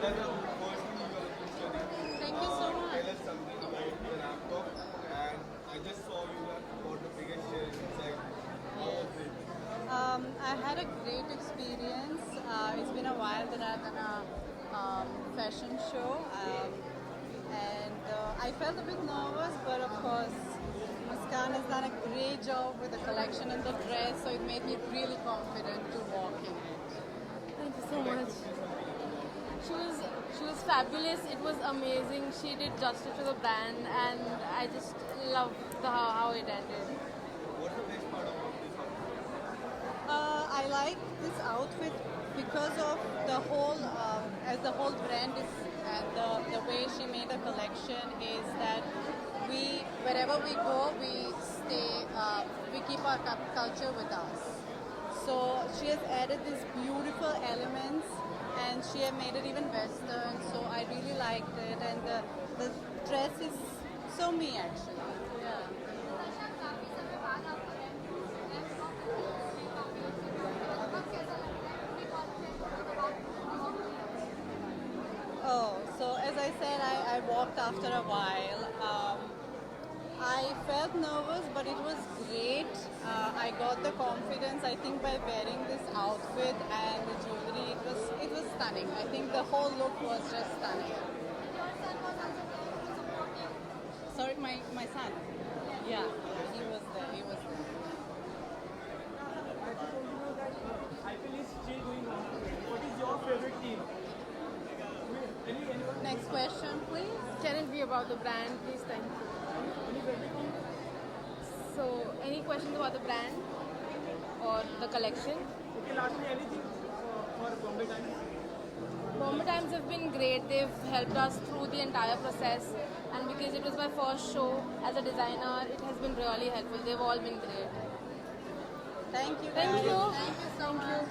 Thank you so much. Tell us something about the laptop. And I just saw you have bought the biggest share inside. How was it? I had a great experience. It's been a while that I've done a fashion show, and I felt a bit nervous, but of course, Muskan has done a great job with the collection and the dress, so it made me really confident to walk in it. Thank you so much. She was fabulous. It was amazing. She did justice to the brand, and I just loved how it ended. What's the best part about this outfit? I like this outfit because of the whole, as the whole brand is, and the way she made the collection is that we, wherever we go, we stay, we keep our culture with us. So she has added these beautiful elements, and she has made it even Western. So I really liked it, and the dress is so me actually. Yeah. Oh, so as I said, I walked after a while. I felt nervous, but it was great. I got the confidence, I think, by wearing this outfit and the jewelry. It was stunning. I think the whole look was just stunning. Sorry, my son. Yeah, he was there. He was there. IPL is still going on. What is your favorite team? Anyone? Next question, please. Can it be about the brand, please? Thank you. Any favorite team? So, any questions about the brand or the collection? Okay, lastly, anything for Bombay Times? Bombay Times have been great. They've helped us through the entire process, and because it was my first show as a designer, it has been really helpful. They've all been great. Thank you. Thank guys. you. Thank you so much.